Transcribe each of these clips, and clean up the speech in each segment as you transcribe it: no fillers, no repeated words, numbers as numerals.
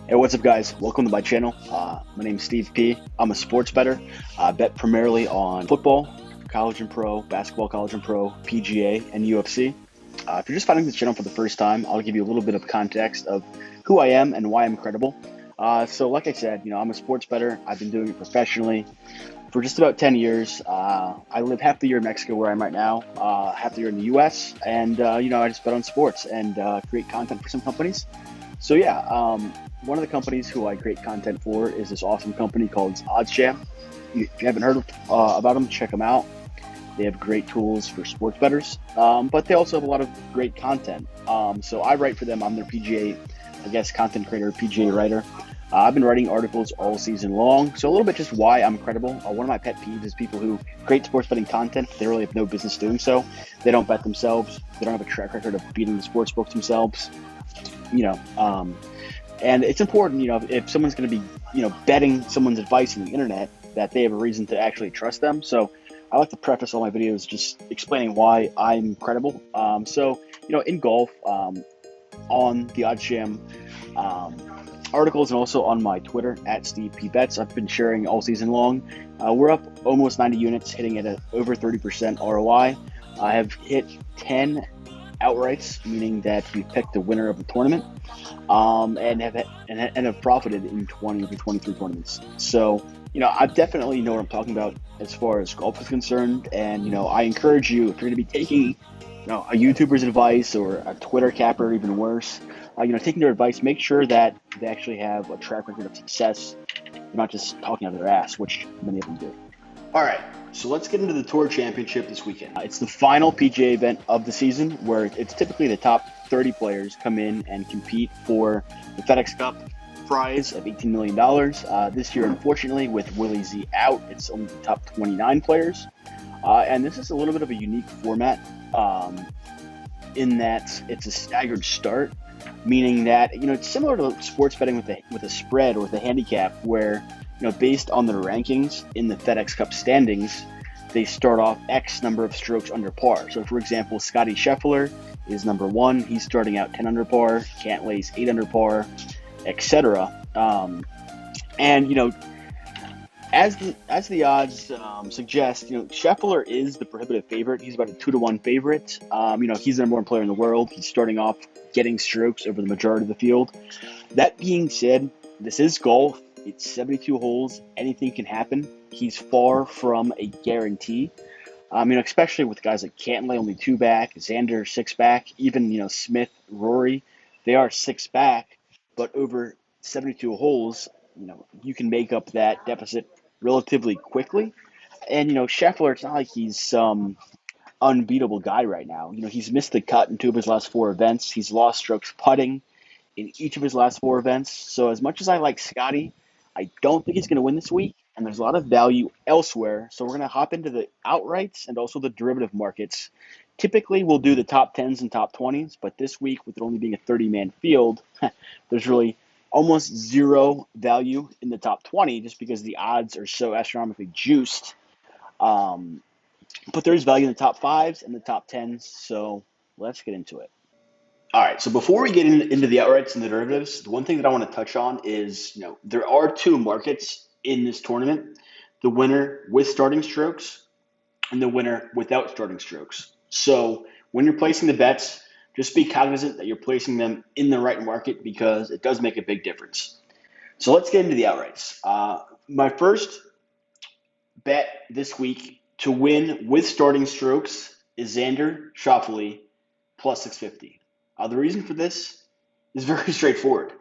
Hey, what's up, guys? Welcome to my channel. My name's Steve P. I'm a sports bettor. I bet primarily on football, college and pro, basketball, college and pro, PGA, and UFC. If you're just finding this channel for the first time, I'll give you a little bit of context of who I am and why I'm credible. So like I said, I'm a sports bettor. I've been doing it professionally for just about 10 years. I live half the year in Mexico, where I am right now, half the year in the US, and I just bet on sports and create content for some companies. So yeah, one of the companies who I create content for is this awesome company called OddsJam. If you haven't heard about them, check them out. They have great tools for sports bettors, but they also have a lot of great content. So I write for them. I'm their PGA, content creator, PGA writer. I've been writing articles all season long. So a little bit just why I'm credible. One of my pet peeves is people who create sports betting content, but they really have no business doing so. They don't bet themselves. They don't have a track record of beating the sports books themselves. And it's important, if someone's going to be, betting someone's advice on the internet, that they have a reason to actually trust them. So I like to preface all my videos just explaining why I'm credible. In golf, on the OddsJam articles and also on my Twitter at Steve P Bets, I've been sharing all season long. We're up almost 90 units, hitting at over 30% ROI. I have hit 10 outrights, meaning that we picked the winner of the tournament, and have profited in 20 of the 23 tournaments. So, I definitely know what I'm talking about as far as golf is concerned. And, I encourage you, if you're going to be taking, a YouTuber's advice or a Twitter capper, even worse, taking their advice, make sure that they actually have a track record of success. They're not just talking out of their ass, which many of them do. All right, so let's get into the Tour Championship this weekend. It's the final PGA event of the season, where it's typically the top 30 players come in and compete for the FedEx Cup prize of $18 million. This year, unfortunately, with Willie Z out, it's only the top 29 players. And this is a little bit of a unique format in that it's a staggered start, meaning that, it's similar to sports betting with a spread or with a handicap, where based on their rankings in the FedEx Cup standings, they start off X number of strokes under par. So, for example, Scottie Scheffler is number 1. He's starting out 10 under par. Cantlay's 8 under par, etc. As the odds suggest, Scheffler is the prohibitive favorite. He's about a 2-to-1 favorite. He's the number 1 player in the world. He's starting off getting strokes over the majority of the field. That being said, this is golf. It's 72 holes. Anything can happen. He's far from a guarantee. Especially with guys like Cantlay, only 2 back, XANDER 6 back, even, Smith, RORY, they are 6 back, but over 72 holes, you can make up that deficit relatively quickly. And, Scheffler, it's not like he's some unbeatable guy right now. He's missed the cut in 2 of his last 4 events. He's lost strokes putting in each of his last 4 events. So as much as I like Scottie, I don't think he's going to win this week, and there's a lot of value elsewhere. So we're going to hop into the outrights and also the derivative markets. Typically, we'll do the top 10s and top 20s, but this week, with it only being a 30-man field, there's really almost zero value in the top 20 just because the odds are so astronomically juiced. But there's value in the top 5s and the top 10s, so let's get into it. All right, so before we get into the outrights and the derivatives, the one thing that I want to touch on is, there are 2 markets in this tournament: the winner with starting strokes and the winner without starting strokes. So when you're placing the bets, just be cognizant that you're placing them in the right market, because it does make a big difference. So let's get into the outrights. My first bet this week to win with starting strokes is XANDER SCHAUFFELE plus 650. The reason for this is very straightforward.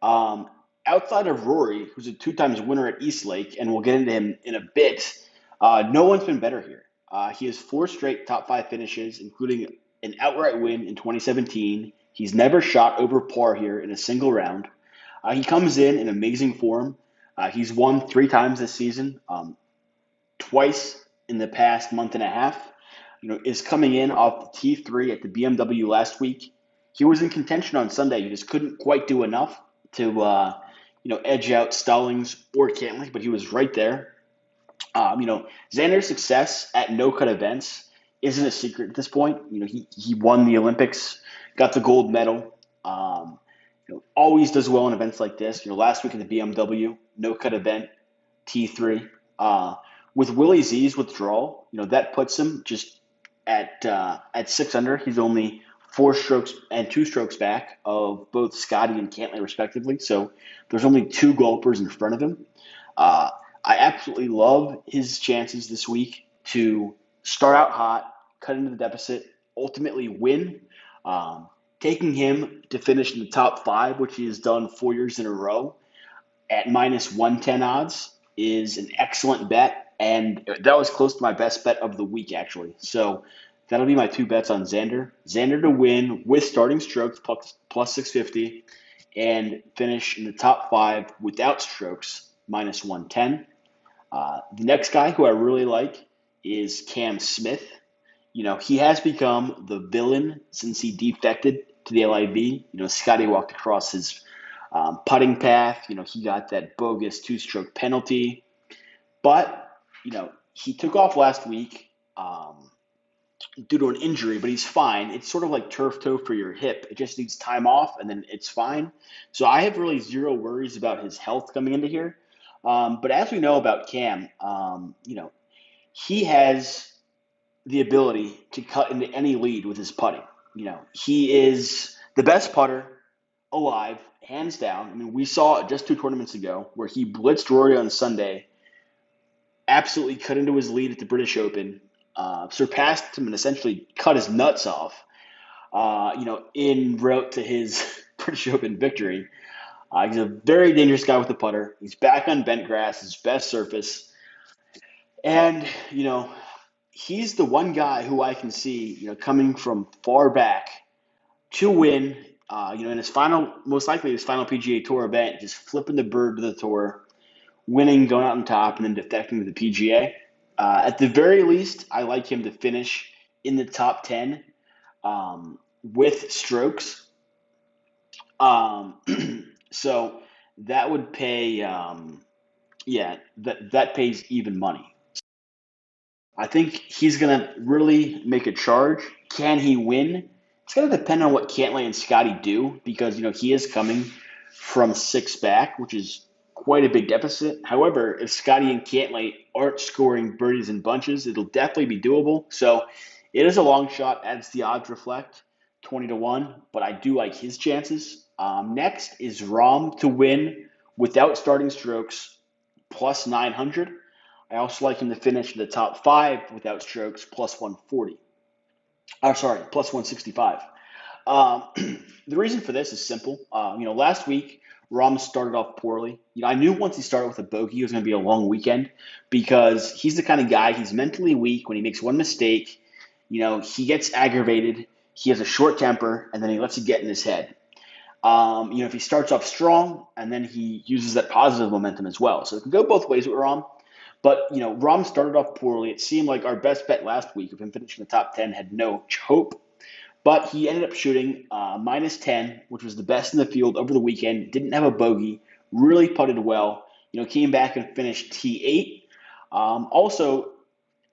Outside of Rory, who's a 2-time winner at Eastlake, and we'll get into him in a bit, no one's been better here. He has 4 straight top 5 finishes, including an outright win in 2017. He's never shot over par here in a single round. He comes in amazing form. He's won 3 times this season, twice in the past month and a half. Is coming in off the T3 at the BMW last week. He was in contention on Sunday. He just couldn't quite do enough to, edge out Stallings or Cantlay, but he was right there. XANDER's success at no-cut events isn't a secret at this point. He won the Olympics, got the gold medal. Always does well in events like this. Last week at the BMW, no cut event, T3. With Willie Z's withdrawal, that puts him just at 6 under. He's only 4 strokes and 2 strokes back of both Scotty and Cantlay respectively. So there's only 2 golfers in front of him. I absolutely love his chances this week to start out hot, cut into the deficit, ultimately win. Taking him to finish in the top 5, which he has done 4 years in a row, at minus 110 odds is an excellent bet. And that was close to my best bet of the week, actually. So that'll be my 2 bets on Xander. Xander to win with starting strokes plus 650 and finish in the top 5 without strokes minus 110. The next guy who I really like is Cam Smith. He has become the villain since he defected to the LIV. Scotty walked across his putting path. He got that bogus 2-stroke penalty. But, he took off last week due to an injury, but he's fine. It's sort of like turf toe for your hip. It just needs time off, and then it's fine. So I have really zero worries about his health coming into here. But as we know about Cam, he has the ability to cut into any lead with his putting. He is the best putter alive, hands down. I mean, we saw just 2 tournaments ago where he blitzed Rory on Sunday, absolutely cut into his lead at the British Open, surpassed him and essentially cut his nuts off, en route to his British Open victory. He's a very dangerous guy with the putter. He's back on bent grass, his best surface. And, he's the one guy who I can see, coming from far back to win, in his most likely his final PGA Tour event, just flipping the bird to the tour, winning, going out on top, and then defecting to the PGA. At the very least, I like him to finish in the top 10 with strokes. So that would pay, that pays even money. I think he's going to really make a charge. Can he win? It's going to depend on what Cantlay and Scotty do because, he is coming from 6 back, which is quite a big deficit. However, if Scotty and Cantlay aren't scoring birdies in bunches, it'll definitely be doable. So it is a long shot as the odds reflect, 20-1, but I do like his chances. Next is Rahm to win without starting strokes, plus 900. I also like him to finish in the top 5 without strokes, plus 140. Plus 165. The reason for this is simple. Last week, Rahm started off poorly. I knew once he started with a bogey, it was going to be a long weekend because he's the kind of guy, he's mentally weak. When he makes one mistake, he gets aggravated. He has a short temper, and then he lets it get in his head. If he starts off strong, and then he uses that positive momentum as well. So it can go both ways with Rahm. But, Rahm started off poorly. It seemed like our best bet last week of him finishing the top 10 had no hope. But he ended up shooting minus 10, which was the best in the field over the weekend. Didn't have a bogey. Really putted well. Came back and finished T8. Also,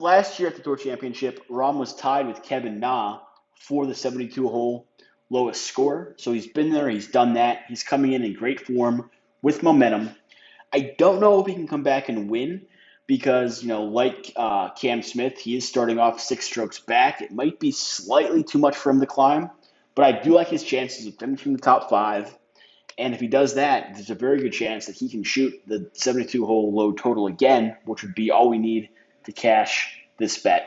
last year at the Tour Championship, Rahm was tied with Kevin Na for the 72-hole lowest score. So he's been there. He's done that. He's coming in great form with momentum. I don't know if he can come back and win because, like Cam Smith, he is starting off 6 strokes back. It might be slightly too much for him to climb, but I do like his chances of finishing the top 5. And if he does that, there's a very good chance that he can shoot the 72-hole low total again, which would be all we need to cash this bet.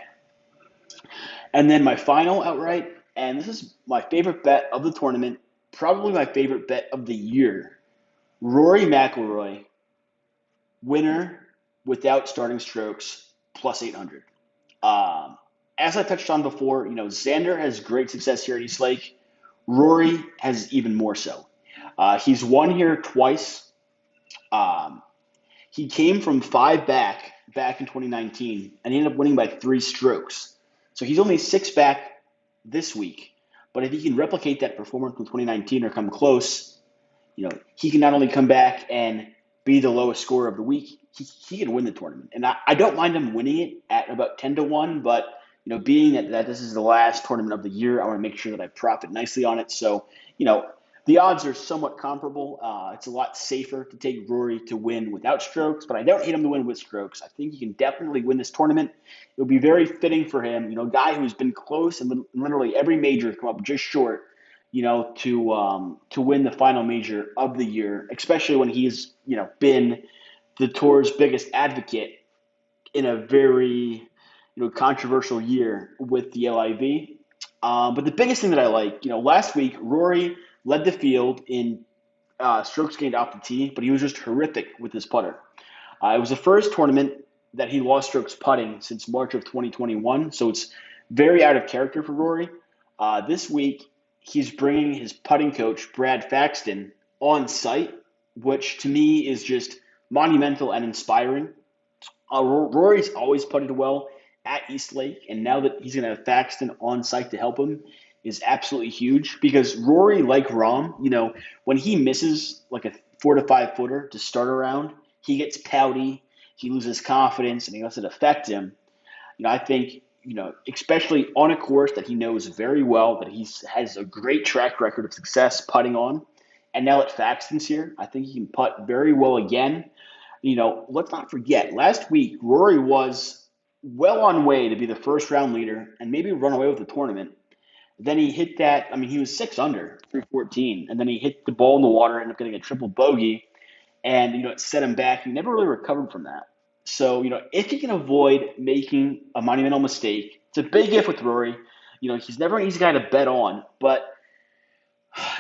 And then my final outright, and this is my favorite bet of the tournament, probably my favorite bet of the year, Rory McIlroy, winner without starting strokes, plus 800. As I touched on before, Xander has great success here at East Lake. Rory has even more so. He's won here twice. He came from 5 back in 2019, and he ended up winning by 3 strokes. So he's only 6 back this week. But if he can replicate that performance from 2019 or come close, he can not only come back and be the lowest scorer of the week, he can win the tournament. And I don't mind him winning it at about 10-1, but being that this is the last tournament of the year, I want to make sure that I profit nicely on it. So, The odds are somewhat comparable. It's a lot safer to take Rory to win without strokes, but I don't hate him to win with strokes. I think he can definitely win this tournament. It would be very fitting for him. A guy who's been close and literally every major come up just short. To win the final major of the year, especially when he's been the tour's biggest advocate in a very controversial year with the LIV. But the biggest thing that I like, last week Rory led the field in strokes gained off the tee, but he was just horrific with his putter. It was the first tournament that he lost strokes putting since March of 2021, so it's very out of character for Rory. This week, he's bringing his putting coach, Brad Faxton, on site, which to me is just monumental and inspiring. Rory's always putted well at Eastlake, and now that he's going to have Faxton on site to help him is absolutely huge because Rory, like Rahm, when he misses like a 4 to 5 footer to start a round, he gets pouty, he loses confidence, and he lets it affect him. I think, especially on a course that he knows very well, that he has a great track record of success putting on, and now that Faxton's here, I think he can putt very well again. Let's not forget, last week, Rory was well on way to be the first round leader and maybe run away with the tournament. Then he hit that, he was 6 under, 314, and then he hit the ball in the water, ended up getting a triple bogey, and, it set him back. He never really recovered from that. So, if he can avoid making a monumental mistake, it's a big if with Rory. He's never an easy guy to bet on, but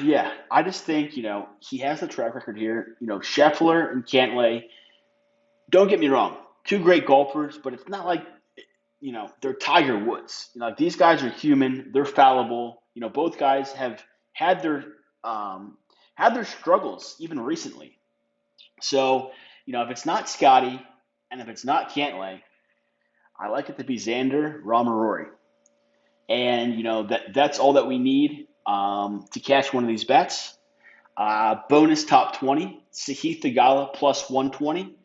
yeah, I just think, he has the track record here. Scheffler and Cantlay, don't get me wrong, 2 great golfers, but it's not like, they're Tiger Woods. These guys are human. They're fallible. Both guys have had their struggles even recently. So, if it's not Scotty and if it's not Cantlay, I like it to be Xander, Rahm, or Rory. And, that's all that we need to cash one of these bets. Bonus top 20, Sahith Theegala plus 120.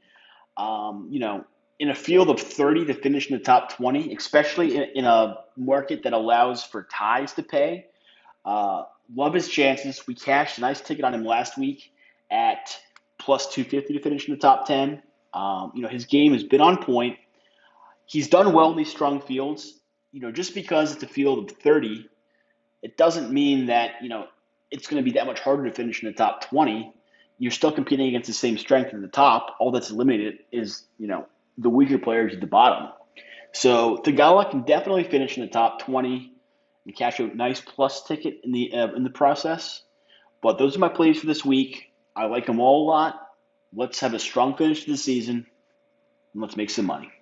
In a field of 30 to finish in the top 20, especially in a market that allows for ties to pay. Love his chances. We cashed a nice ticket on him last week at plus 250 to finish in the top 10. His game has been on point. He's done well in these strong fields. Just because it's a field of 30, it doesn't mean that, it's going to be that much harder to finish in the top 20. You're still competing against the same strength at the top. All that's eliminated is, the weaker players at the bottom. So Theegala can definitely finish in the top 20 and cash a nice plus ticket in the process. But those are my plays for this week. I like them all a lot. Let's have a strong finish to the season, and let's make some money.